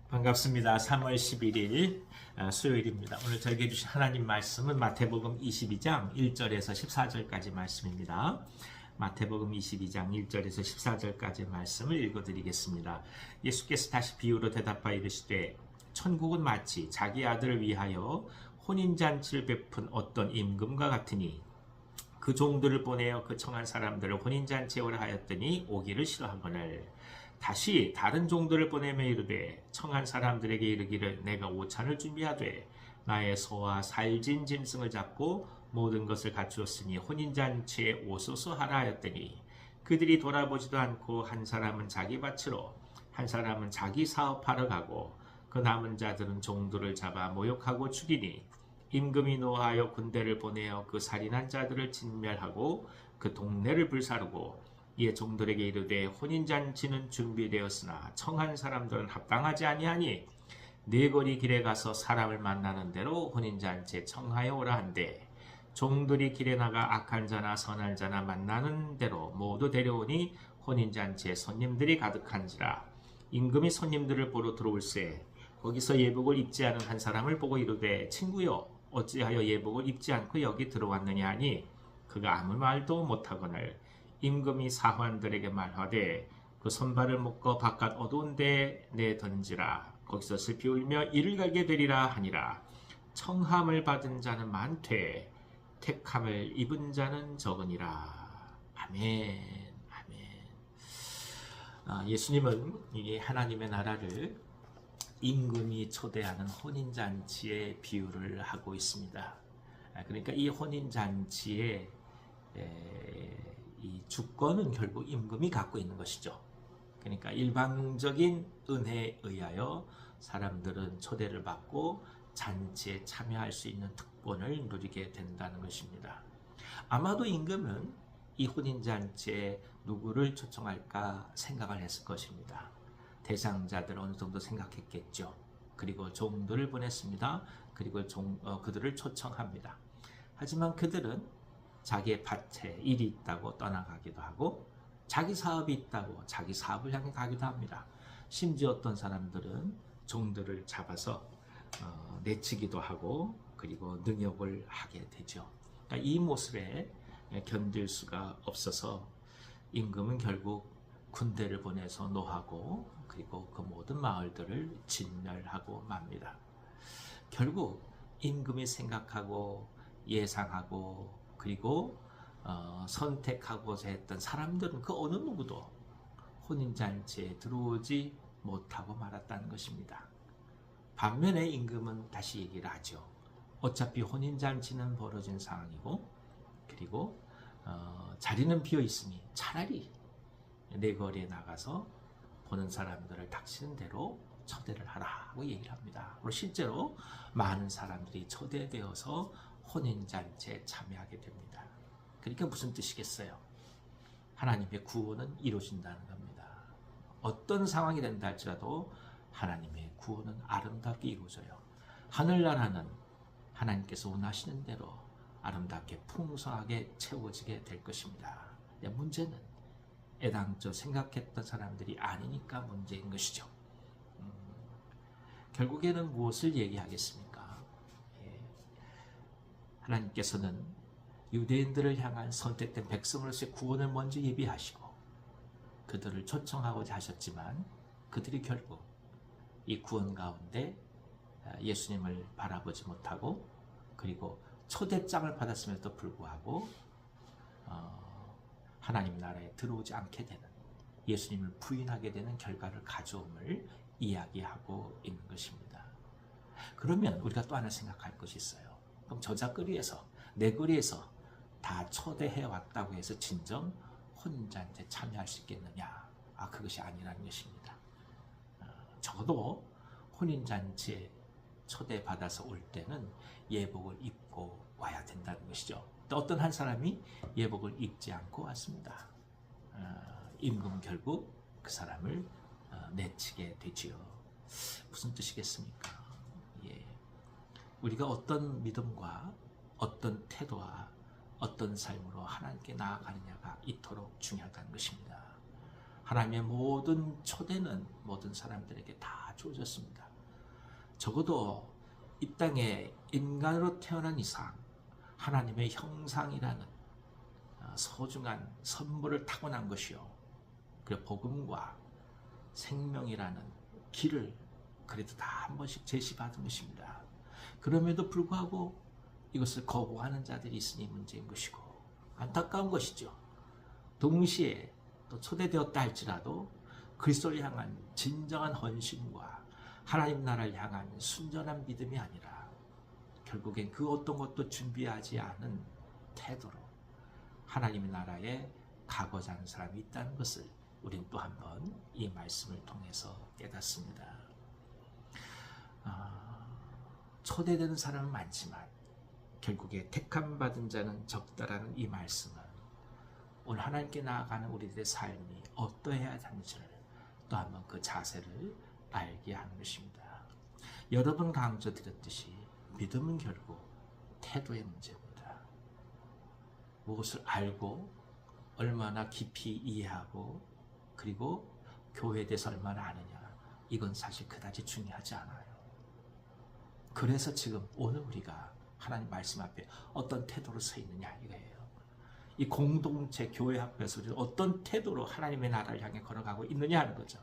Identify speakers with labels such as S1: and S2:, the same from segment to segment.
S1: 반갑습니다. 3월 11일 수요일입니다. 오늘 저에게 주신 하나님 말씀은 마태복음 22장 1절에서 14절까지 말씀입니다. 마태복음 22장 1절에서 14절까지 말씀을 읽어드리겠습니다. 예수께서 다시 비유로 대답하여 이르시되 천국은 마치 자기 아들을 위하여 혼인잔치를 베푼 어떤 임금과 같으니 그 종들을 보내어 그 청한 사람들을 혼인잔치에 오라 하였더니 오기를 싫어하거늘 다시 다른 종들을 보내며 이르되 청한 사람들에게 이르기를 내가 오찬을 준비하되 나의 소와 살진 짐승을 잡고 모든 것을 갖추었으니 혼인잔치에 오소서 하라 하였더니 그들이 돌아보지도 않고 한 사람은 자기 밭으로 한 사람은 자기 사업하러 가고 그 남은 자들은 종들을 잡아 모욕하고 죽이니 임금이 노하여 군대를 보내어 그 살인한 자들을 진멸하고 그 동네를 불사르고 이에 종들에게 이르되 혼인잔치는 준비되었으나 청한 사람들은 합당하지 아니하니 네 거리 길에 가서 사람을 만나는 대로 혼인잔치에 청하여 오라 한대 종들이 길에 나가 악한 자나 선한 자나 만나는 대로 모두 데려오니 혼인잔치에 손님들이 가득한지라 임금이 손님들을 보러 들어올세 거기서 예복을 입지 않은 한 사람을 보고 이르되 친구여 어찌하여 예복을 입지 않고 여기 들어왔느냐 하니 그가 아무 말도 못하거늘 임금이 사환들에게 말하되 그 손발을 묶어 바깥 어두운 데에 내던지라 거기서 슬피 울며 이를 갈게 되리라 하니라 청함을 받은 자는 많되 택함을 입은 자는 적으니라. 아멘. 아멘. 예수님은 이 하나님의 나라를 임금이 초대하는 혼인잔치에 비유를 하고 있습니다. 그러니까 이 혼인잔치에 이 주권은 결국 임금이 갖고 있는 것이죠. 그러니까 일방적인 은혜에 의하여 사람들은 초대를 받고 잔치에 참여할 수 있는 특권을 누리게 된다는 것입니다. 아마도 임금은 이 혼인잔치에 누구를 초청할까 생각을 했을 것입니다. 대상자들 어느 정도 생각했겠죠. 그리고 종들을 보냈습니다. 그리고 그들을 초청합니다. 하지만 그들은 자기의 밭에 일이 있다고 떠나가기도 하고 자기 사업이 있다고 자기 사업을 향해 가기도 합니다. 심지어 어떤 사람들은 종들을 잡아서 내치기도 하고 그리고 능욕을 하게 되죠. 그러니까 이 모습에 견딜 수가 없어서 임금은 결국 군대를 보내서 노하고 그리고 그 모든 마을들을 진멸하고 맙니다. 결국 임금이 생각하고 예상하고 그리고 선택하고자 했던 사람들은 그 어느 누구도 혼인잔치에 들어오지 못하고 말았다는 것입니다. 반면에 임금은 다시 얘기를 하죠. 어차피 혼인잔치는 벌어진 상황이고 그리고 자리는 비어 있으니 차라리 내 거리에 나가서 보는 사람들을 닥치는 대로 초대를 하라고 얘기를 합니다. 그리고 실제로 많은 사람들이 초대되어서 혼인잔치에 참여하게 됩니다. 그러니까 무슨 뜻이겠어요? 하나님의 구원은 이루어진다는 겁니다. 어떤 상황이 된다 할지라도 하나님의 구원은 아름답게 이루어져요. 하늘나라는 하나님께서 원하시는 대로 아름답게 풍성하게 채워지게 될 것입니다. 문제는 애당초 생각했던 사람들이 아니니까 문제인 것이죠. 결국에는 무엇을 얘기하겠습니까? 하나님께서는 유대인들을 향한 선택된 백성으로서의 구원을 먼저 예비하시고 그들을 초청하고자 하셨지만 그들이 결국 이 구원 가운데 예수님을 바라보지 못하고 그리고 초대장을 받았음에도 불구하고 하나님 나라에 들어오지 않게 되는 예수님을 부인하게 되는 결과를 가져옴을 이야기하고 있는 것입니다. 그러면 우리가 또 하나 생각할 것이 있어요. 그럼 저작거리에서 내거리에서 다 초대해 왔다고 해서 진정 혼인잔치에 참여할 수 있겠느냐? 그것이 아니라는 것입니다. 적어도 혼인잔치에 초대받아서 올 때는 예복을 입고 와야 된다는 것이죠. 또 어떤 한 사람이 예복을 입지 않고 왔습니다. 임금은 결국 그 사람을 내치게 되지요. 무슨 뜻이겠습니까? 우리가 어떤 믿음과 어떤 태도와 어떤 삶으로 하나님께 나아가느냐가 이토록 중요하다는 것입니다. 하나님의 모든 초대는 모든 사람들에게 다 주어졌습니다. 적어도 이 땅에 인간으로 태어난 이상 하나님의 형상이라는 소중한 선물을 타고난 것이요. 그리고 복음과 생명이라는 길을 그래도 다 한 번씩 제시받은 것입니다. 그럼에도 불구하고 이것을 거부하는 자들이 있으니 문제인 것이고 안타까운 것이죠. 동시에 또 초대되었다 할지라도 그리스도를 향한 진정한 헌신과 하나님 나라를 향한 순전한 믿음이 아니라 결국엔 그 어떤 것도 준비하지 않은 태도로 하나님의 나라에 가고자 하는 사람이 있다는 것을 우린 또 한 번 이 말씀을 통해서 깨닫습니다. 초대되는 사람은 많지만 결국에 택함 받은 자는 적다라는 이 말씀은 오늘 하나님께 나아가는 우리들의 삶이 어떠해야 하는지를 또 한 번 그 자세를 알게 하는 것입니다. 여러 번 강조드렸듯이 믿음은 결국 태도의 문제입니다. 무엇을 알고 얼마나 깊이 이해하고 그리고 교회에 대해서 얼마나 아느냐, 이건 사실 그다지 중요하지 않아요. 그래서 지금 오늘 우리가 하나님 말씀 앞에 어떤 태도로 서 있느냐 이거예요. 이 공동체 교회 앞에서 어떤 태도로 하나님의 나라를 향해 걸어가고 있느냐 하는 거죠.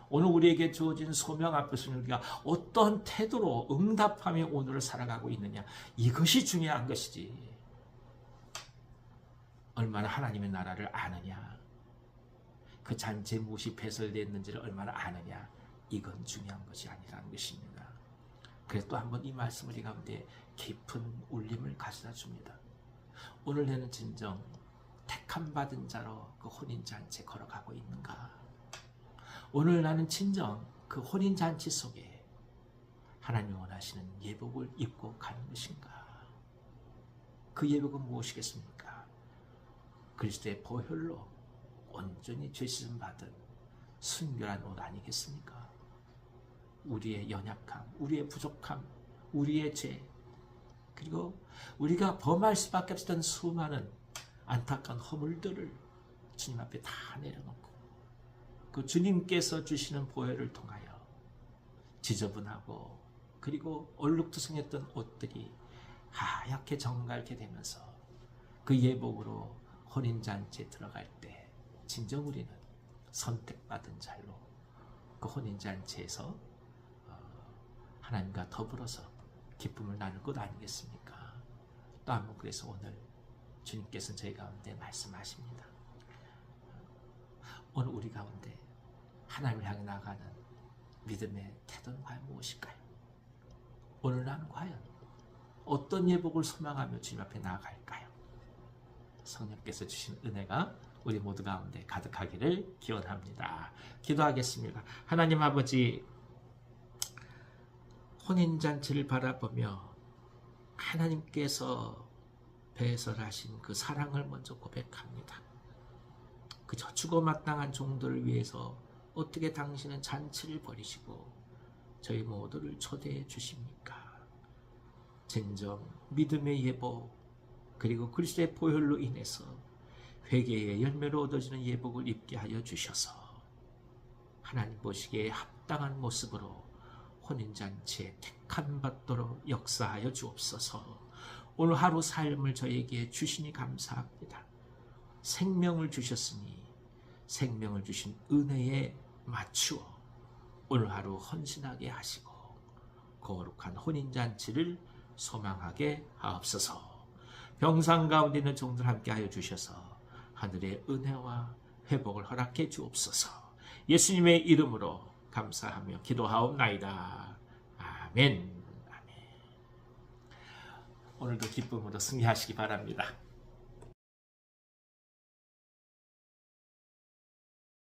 S1: 오늘 우리에게 주어진 소명 앞에서 우리가 어떤 태도로 응답하며 오늘을 살아가고 있느냐, 이것이 중요한 것이지 얼마나 하나님의 나라를 아느냐, 그 잔치에 무엇이 배설되었는지를 얼마나 아느냐, 이건 중요한 것이 아니라는 것입니다. 그래서 또 한번 이 말씀을 우리 가운데 깊은 울림을 가져다 줍니다. 오늘 내는 진정 택함 받은 자로 그 혼인잔치에 걸어가고 있는가? 오늘 나는 진정 그 혼인잔치 속에 하나님이 원하시는 예복을 입고 가는 것인가? 그 예복은 무엇이겠습니까? 그리스도의 보혈로 온전히 죄씻음 받은 순결한 옷 아니겠습니까? 우리의 연약함, 우리의 부족함, 우리의 죄, 그리고 우리가 범할 수밖에 없었던 수많은 안타까운 허물들을 주님 앞에 다 내려놓고 그 주님께서 주시는 보혈을 통하여 지저분하고 그리고 얼룩투성했던 옷들이 하얗게 정갈게 되면서 그 예복으로 혼인잔치에 들어갈 때 진정 우리는 선택받은 자로 그 혼인잔치에서 하나님과 더불어서 기쁨을 나눌 것 아니겠습니까? 또 한 번 그래서 오늘 주님께서는 저희 가운데 말씀하십니다. 오늘 우리 가운데 하나님을 향해 나가는 믿음의 태도는 과연 무엇일까요? 오늘 나는 과연 어떤 예복을 소망하며 주님 앞에 나아갈까요? 성령께서 주신 은혜가 우리 모두 가운데 가득하기를 기원합니다. 기도하겠습니다. 하나님 아버지, 혼인잔치를 바라보며 하나님께서 배설하신 그 사랑을 먼저 고백합니다. 그저 죽어 마땅한 종들을 위해서 어떻게 당신은 잔치를 벌이시고 저희 모두를 초대해 주십니까? 진정 믿음의 예복 그리고 그리스도의 보혈로 인해서 회개의 열매로 얻어지는 예복을 입게 하여 주셔서 하나님 보시기에 합당한 모습으로 혼인잔치에 택함 받도록 역사하여 주옵소서. 오늘 하루 삶을 저에게 주시니 감사합니다. 생명을 주셨으니 생명을 주신 은혜에 맞추어 오늘 하루 헌신하게 하시고 거룩한 혼인잔치를 소망하게 하옵소서. 병상 가운데 있는 종들 함께 하여 주셔서 하늘의 은혜와 회복을 허락해 주옵소서. 예수님의 이름으로 감사하며 기도하옵나이다. 아멘. 아멘. 오늘도 기쁨으로 승리하시기 바랍니다.